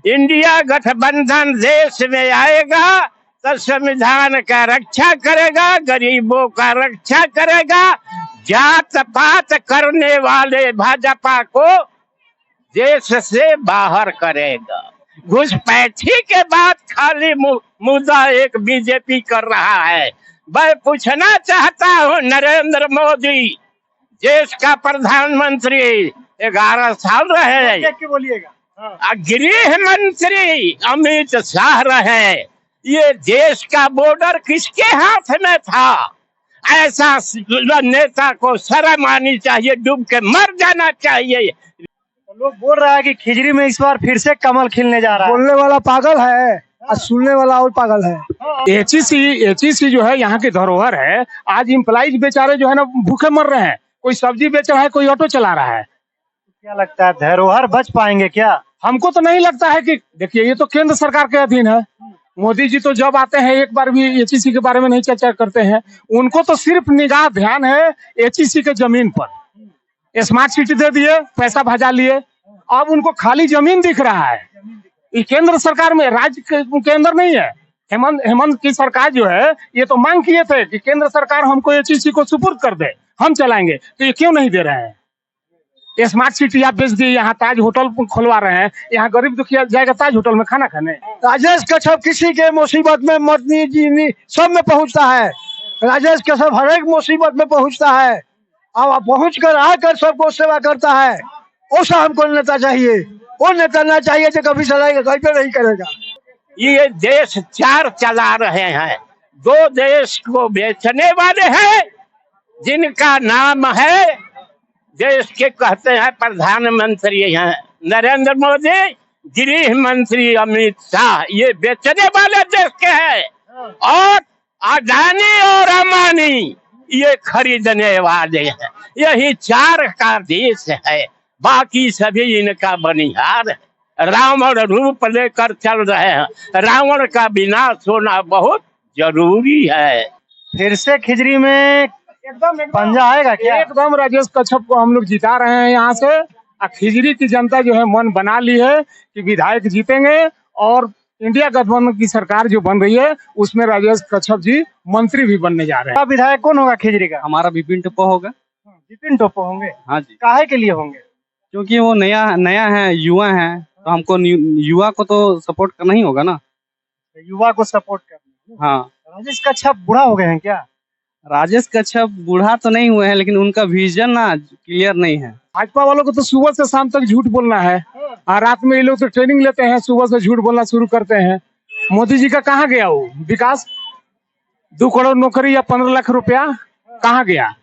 India गठबंधन देश में आएगा तो संविधान का रक्षा करेगा, गरीबों का रक्षा करेगा। जात पात करने वाले भाजपा को देश से बाहर करेगा। घुसपैठी के बाद खाली मुद्दा एक बीजेपी कर रहा है। मैं पूछना चाहता हूँ, नरेंद्र मोदी देश का प्रधानमंत्री 11 साल रहे, बोलिएगा, गृह मंत्री अमित शाह रहे, ये देश का बॉर्डर किसके हाथ में था? ऐसा नेता को शर्म आनी चाहिए, डूब के मर जाना चाहिए। लोग बोल रहा है कि खिजरी में इस बार फिर से कमल खिलने जा रहा है। बोलने वाला पागल है और सुनने वाला और पागल है। एचईसी जो है यहाँ की धरोहर है। आज इम्प्लाइज बेचारे जो है ना भूखे मर रहे हैं। कोई सब्जी बेच रहा है, कोई ऑटो चला रहा है। क्या लगता है धरोहर बच पाएंगे क्या? हमको तो नहीं लगता है कि, देखिए ये तो केंद्र सरकार के अधीन है। मोदी जी तो जब आते हैं एक बार भी एचईसी के बारे में नहीं चर्चा करते हैं। उनको तो सिर्फ निगाह ध्यान है एचईसी के जमीन पर। स्मार्ट सिटी दे दिए, पैसा भजा लिए, अब उनको खाली जमीन दिख रहा है। ये केंद्र सरकार में, राज्य के अंदर नहीं है। हेमंत की सरकार जो है ये तो मांग किए थे कि केंद्र सरकार हमको एचईसी को सुपुर्द कर दे, हम चलाएंगे, तो ये क्यों नहीं दे रहे हैं? स्मार्ट सिटी आप बेच दिए, यहाँ ताज होटल खुलवा रहे हैं, यहाँ गरीब दुखिया जाएगा ताज होटल में खाना खाने। राजेश कच्छप किसी के मुसीबत में मरनी जीनी सब में पहुंचता है। राजेश कच्छप हर एक मुसीबत में पहुंचता है, अब पहुंच कर आकर सबको सेवा करता है। ऐसा हमको नेता चाहिए, वो नेता ना चाहिए जो कभी सलाह नहीं करेगा। ये देश 4 चला रहे हैं, 2 देश को बेचने वाले हैं, जिनका नाम है देश के कहते हैं प्रधानमंत्री हैं नरेंद्र मोदी, गृह मंत्री अमित शाह, ये बेचने वाले देश के हैं। और अडानी और अंबानी ये खरीदने वाले हैं। यही 4 का देश है, बाकी सभी इनका बनिहार है। रावण रूप लेकर चल रहे हैं। रावण का विनाश होना बहुत जरूरी है। फिर से खिजरी में एकदम पंजा आएगा क्या? एकदम राजेश कच्छप को हम लोग जिता रहे हैं यहाँ से। खिजरी की जनता जो है मन बना ली है कि विधायक जीतेंगे और इंडिया गठबंधन की सरकार जो बन रही है उसमें राजेश कच्छप जी मंत्री भी बनने जा रहे हैं। विधायक कौन होगा खिजरी का? हमारा विपिन टोप्पो होगा। विपिन टोप्पो होंगे? हाँ जी। काहे के लिए होंगे? क्योंकि वो नया है, युवा है, तो हमको युवा को तो सपोर्ट करना ही होगा ना। युवा को सपोर्ट करना। हाँ। राजेश कच्छप बूढ़ा हो गए हैं क्या? राजेश कच्छप बूढ़ा तो नहीं हुए हैं, लेकिन उनका विजन ना क्लियर नहीं है। भाजपा वालों को तो सुबह से शाम तक झूठ बोलना है और रात में ये लोग तो ट्रेनिंग लेते हैं, सुबह से झूठ बोलना शुरू करते हैं। मोदी जी का कहाँ गया वो विकास? 2 करोड़ नौकरी या 15 लाख रुपया कहाँ गया?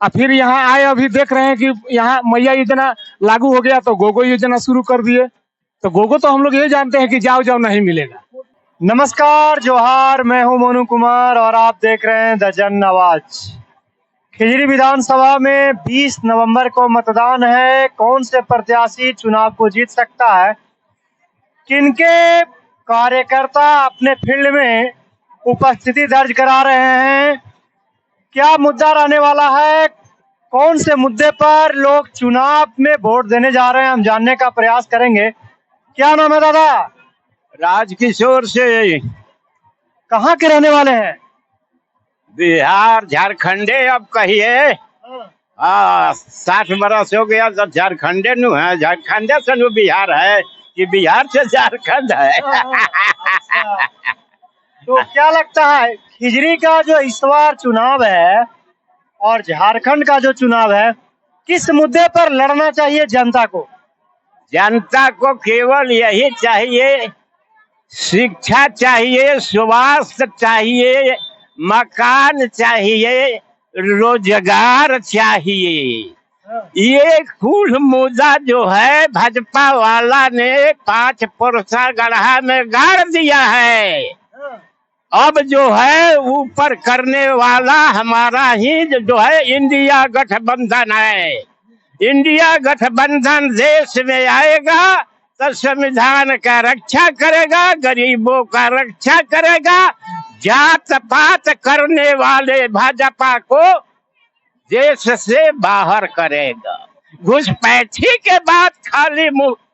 और फिर यहाँ आए, अभी देख रहे हैं कि यहाँ मैया योजना लागू हो गया तो गोगो योजना शुरू कर दिए। तो गोगो तो हम लोग ये जानते हैं कि जाओ जाओ नहीं मिलेगा। नमस्कार, जोहार, मैं हूं मोनू कुमार और आप देख रहे हैं द जन आवाज। खिजरी विधानसभा में 20 नवंबर को मतदान है। कौन से प्रत्याशी चुनाव को जीत सकता है, किनके कार्यकर्ता अपने फील्ड में उपस्थिति दर्ज करा रहे हैं, क्या मुद्दा रहने वाला है, कौन से मुद्दे पर लोग चुनाव में वोट देने जा रहे हैं, हम जानने का प्रयास करेंगे। क्या नाम है दादा? राजकिशोर से। कहाँ के रहने वाले हैं? बिहार झारखंडे अब कहिए। 60 बरस हो गया तो झारखंडे नु है, झारखंडे से नु बिहार है कि बिहार से झारखंड है। तो क्या लगता है खिजरी का जो इस बार चुनाव है और झारखंड का जो चुनाव है, किस मुद्दे पर लड़ना चाहिए जनता को? जनता को केवल यही चाहिए, शिक्षा चाहिए, स्वास्थ्य चाहिए, मकान चाहिए, रोजगार चाहिए। ये कुल मुद्दा जो है भाजपा वाला ने 5 पुरसा गढ़ा में गाड़ दिया है। अब जो है ऊपर करने वाला हमारा ही जो है इंडिया गठबंधन है। इंडिया गठबंधन देश में आएगा तो संविधान का रक्षा करेगा, गरीबों का रक्षा करेगा। जात पात करने वाले भाजपा को देश से बाहर करेगा। घुसपैठी के बाद खाली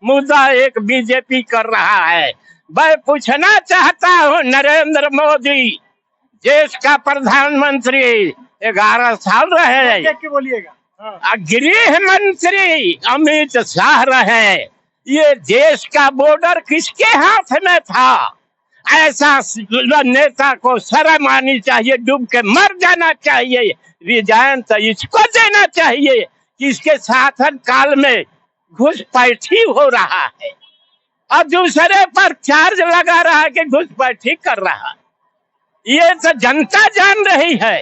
मुद्दा एक बीजेपी कर रहा है। मैं पूछना चाहता हूँ, नरेंद्र मोदी देश का प्रधानमंत्री 11 साल रहे, क्या बोलिएगा? हाँ। गृह मंत्री अमित शाह रहे, ये देश का बॉर्डर किसके हाथ में था? ऐसा नेता को शर्म आनी चाहिए, डूब के मर जाना चाहिए, रिजाइन तो इसको देना चाहिए कि इसके शासन काल में घुसपैठी हो रहा है और दूसरे पर चार्ज लगा रहा है कि घुसपैठी कर रहा है। ये तो जनता जान रही है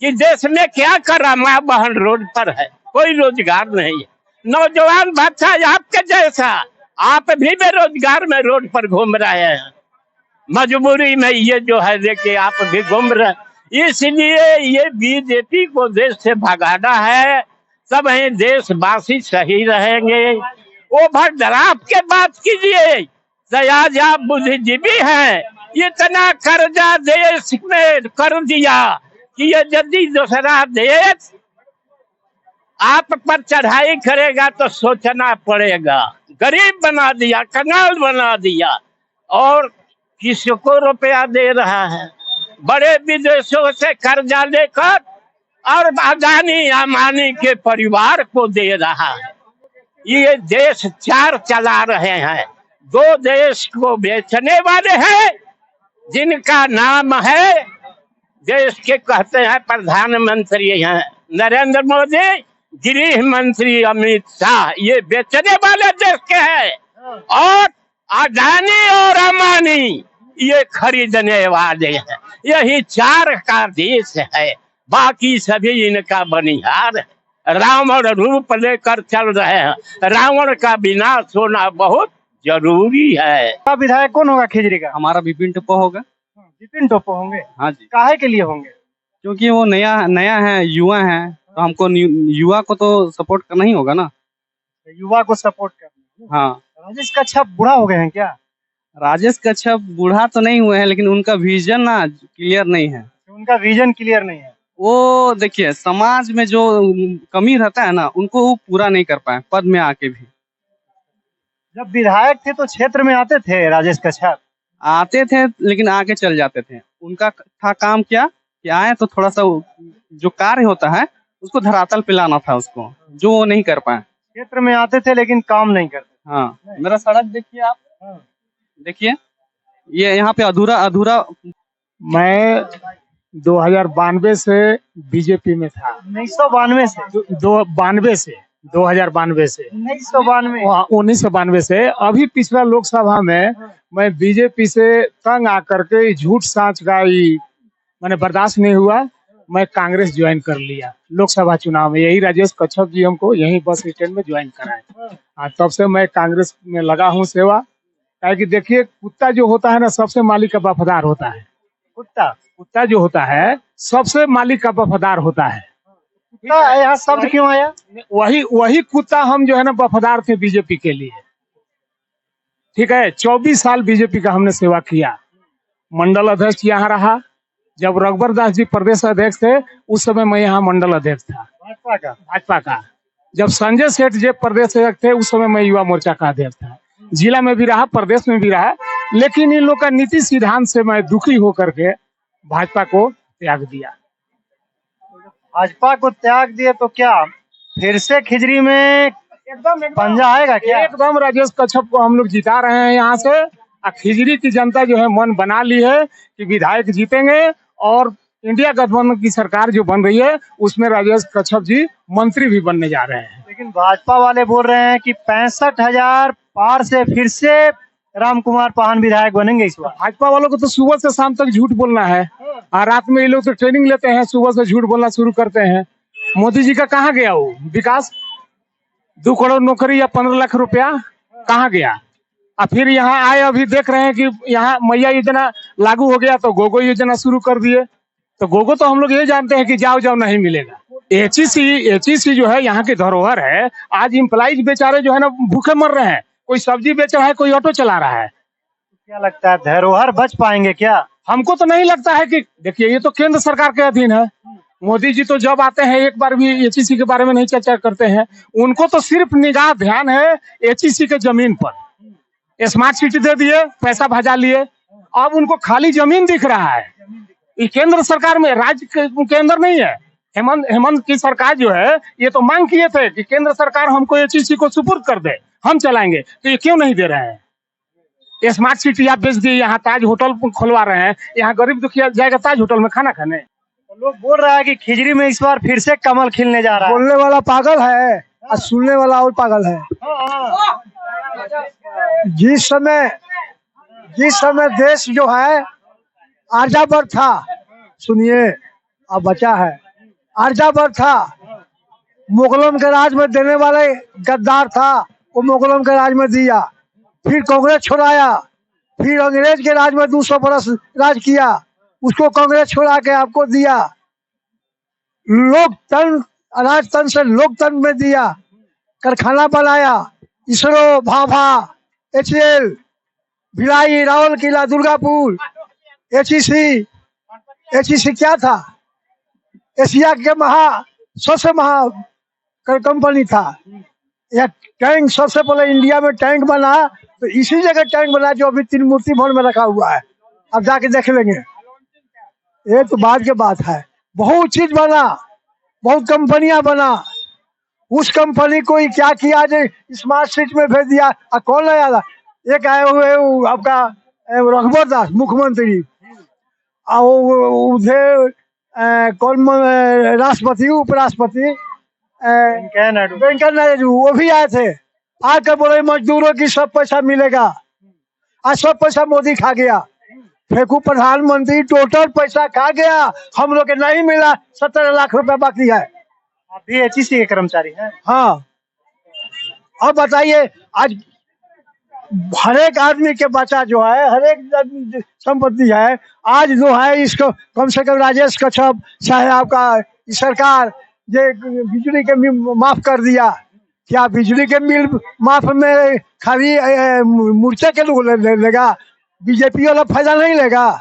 कि देश में क्या कर रहा। माँ बहन रोड पर है, कोई रोजगार नहीं है। नौजवान बच्चा आपके जैसा, आप भी बेरोजगार में रोड पर घूम रहे हैं, मजबूरी में ये जो है देखिए आप भी घूम रहे। इसलिए ये बीजेपी को देश से भगाना है, सब ही देशवासी सही रहेंगे। ओवर ड्राफ्ट के बात कीजिए, आज आप बुद्धिजीवी हैं, इतना कर्जा देश में कर दिया कि ये यदि दूसरा देश आप पर चढ़ाई करेगा तो सोचना पड़ेगा। गरीब बना दिया, कंगाल बना दिया, और किसको रुपया दे रहा है? बड़े विदेशों से कर्जा लेकर और अदानी अमानी के परिवार को दे रहा है। ये देश चार चला रहे हैं, दो देश को बेचने वाले हैं जिनका नाम है, देश के कहते हैं प्रधानमंत्री हैं नरेंद्र मोदी, गृह मंत्री अमित शाह, ये बेचने वाले देश के हैं, और अडानी और अमानी ये खरीदने वाले हैं। यही चार का देश है, बाकी सभी इनका बनिहार है। रावण रूप लेकर चल रहे हैं, रावण का विनाश होना बहुत जरूरी है। आपका विधायक कौन होगा खिजरी का? हमारा विपिन टोप्पो होगा। विपिन टोप्पो होंगे? हाँ जी। काहे के लिए होंगे? क्योंकि वो नया है, युवा है, तो हमको युवा को तो सपोर्ट करना ही होगा ना। युवा को सपोर्ट करना। हाँ। राजेश कच्छप बूढ़ा हो गए हैं क्या? राजेश कच्छप बूढ़ा तो नहीं हुए हैं, लेकिन उनका विजन ना क्लियर नहीं है। उनका विजन क्लियर नहीं है। वो देखिए, समाज में जो कमी रहता है ना, उनको वो पूरा नहीं कर पाए पद में आके भी। जब विधायक थे तो क्षेत्र में आते थे राजेश कच्छप? आते थे, लेकिन आके चल जाते थे। उनका था काम क्या कि आए तो थोड़ा सा जो कार्य होता है उसको धरातल पे लाना था उसको, जो वो नहीं कर पाए। क्षेत्र में आते थे लेकिन काम नहीं करते। हाँ, मेरा सड़क देखिए आप। देखिए ये यहाँ पे अधूरा। मैं 2092 से बीजेपी में था। 1992 से? 92 से 2092 से 1992 से अभी पिछला लोकसभा में मैं बीजेपी से तंग आकर के झूठ साच का मैंने बर्दाश्त नहीं हुआ, मैं कांग्रेस ज्वाइन कर लिया लोकसभा चुनाव में। यही राजेश कच्छप जी हमको यही बस स्टैंड में ज्वाइन कराए, तब से मैं कांग्रेस में लगा हूँ सेवा। क्या कि देखिए, कुत्ता जो होता है ना सबसे मालिक का वफादार होता है। कुत्ता जो होता है सबसे मालिक का वफादार होता है। यहाँ शब्द क्यों आया? वही कुत्ता हम जो है ना वफादार थे बीजेपी के लिए। ठीक है, 24 साल बीजेपी का हमने सेवा किया। मंडल अध्यक्ष यहाँ रहा, जब रघुबर दास जी प्रदेश अध्यक्ष थे उस समय मैं यहाँ मंडल अध्यक्ष था भाजपा का। जब संजय सेठ जी प्रदेश अध्यक्ष थे उस समय मैं युवा मोर्चा का अध्यक्ष था। जिला में भी रहा, प्रदेश में भी रहा, लेकिन इन लोग का नीति सिद्धांत से मैं दुखी होकर के भाजपा को त्याग दिया। भाजपा को त्याग दिए तो क्या फिर से खिजरी में एकदम पंजा आएगा क्या? एकदम राजेश कच्छप को हम लोग जिता रहे हैं यहाँ से। खिजरी की जनता जो है मन बना ली है कि विधायक जीतेंगे, और इंडिया गठबंधन की सरकार जो बन रही है उसमें राजेश कच्छप जी मंत्री भी बनने जा रहे हैं। लेकिन भाजपा वाले बोल रहे हैं कि 65,000 पार से फिर से राम कुमार पाहन विधायक बनेंगे इस बार। भाजपा वालों को तो सुबह से शाम तक झूठ बोलना है, और रात में ये लोग तो ट्रेनिंग लेते हैं, सुबह से झूठ बोलना शुरू करते हैं। मोदी जी का कहाँ गया वो विकास? 2 करोड़ नौकरी या 15 लाख रुपया कहाँ गया? और फिर यहाँ आए, अभी देख रहे हैं कि यहाँ मैया योजना लागू हो गया तो गोगो योजना शुरू कर दिए। तो गोगो तो हम लोग ये जानते हैं कि जाओ नहीं मिलेगा। एचईसी जो है यहाँ की धरोहर है। आज इम्प्लाइज बेचारे जो है ना भूखे मर रहे हैं, कोई सब्जी बेच रहा है, कोई ऑटो चला रहा है। क्या लगता है धरोहर बच पाएंगे क्या? हमको तो नहीं लगता है कि, देखिए ये तो केंद्र सरकार के अधीन है, मोदी जी तो जब आते हैं एक बार भी एचईसी के बारे में नहीं चर्चा करते हैं। उनको तो सिर्फ निगाह ध्यान है एचईसी के जमीन पर। स्मार्ट सिटी दे दिए, पैसा भजा लिए, अब उनको खाली जमीन दिख रहा है। ये केंद्र सरकार में, राज्य के अंदर नहीं है। हेमंत की सरकार जो है ये तो मांग किए थे कि केंद्र सरकार हमको एचईसी को सुपुर्द कर दे, हम चलाएंगे, तो ये क्यों नहीं दे रहे हैं? ये स्मार्ट सिटी आप बेच दिए, यहाँ ताज होटल खुलवा रहे हैं, यहाँ गरीब दुखिया जाएगा ताज होटल में खाना खाने। तो लोग बोल रहा है कि खिजड़ी में इस बार फिर से कमल खिलने जा रहा है। बोलने वाला पागल है और सुनने वाला और पागल है। जिस समय देश जो है आर्यावर्त था, सुनिए अब बचा है, आर्यावर्त था, मुगलों के राज में देने वाले गद्दार था, वो मुगलों के राज में दिया, फिर कांग्रेस छोड़ाया, फिर अंग्रेज के राज में 200 बरस राज किया, उसको कांग्रेस छोड़ा के आपको दिया, लोकतंत्र, राजतंत्र से लोकतंत्र में दिया, कारखाना बनाया, इसरो, भाभा, HAL, भिलाई, रावल किला, दुर्गापुर, HEC क्या था? एशिया के सबसे महा कंपनी था। यह टैंक सबसे पहले इंडिया में टैंक बना, तो इसी जगह टैंक बना जो अभी 3 मूर्ति भवन में रखा हुआ है, अब जाके देख लेंगे। ये तो बाद के बात है। बहुत चीज बना, बहुत कंपनियां बना, उस कंपनी को ही क्या किया जो स्मार्ट सिटी में भेज दिया। कौन आया था? एक आए हुए आपका रघुवर दास मुख्यमंत्री, उधर कौन राष्ट्रपति, उपराष्ट्रपति वेंकैया नायडू, वो भी आए थे। आकर बोले मजदूरों की सब पैसा मिलेगा, आज सब पैसा मोदी खा गया। फेंकू प्रधानमंत्री टोटल पैसा खा गया, हम लोग के नहीं मिला, 17 लाख रुपया बाकी है। आप भी HEC के कर्मचारी हैं? हाँ, अब बताइए, आज हर एक आदमी के बच्चा जो है, हर एक संपत्ति है, आज जो है इसको कम से कम राजेश कच्छप चाहे आपका सरकार ये बिजली के बिल माफ कर दिया। क्या बिजली के बिल माफ में खाली मूर्छे के लोग लेगा? बीजेपी वाला फायदा नहीं लेगा?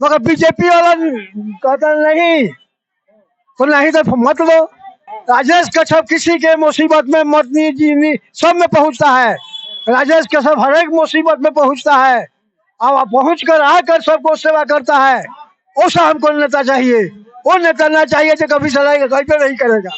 मगर बीजेपी वाला कहता नहीं तो नहीं तो मत लो। राजेश कच्छप किसी के मुसीबत में मरनी जीनी सब में पहुंचता है। राजेश कच्छप हर एक मुसीबत में पहुंचता है, अब पहुंच कर आकर सबको सेवा करता है। ऐसा हमको नेता चाहिए, वो नेता ना चाहिए जो कभी सलाह कहीं पे नहीं करेगा।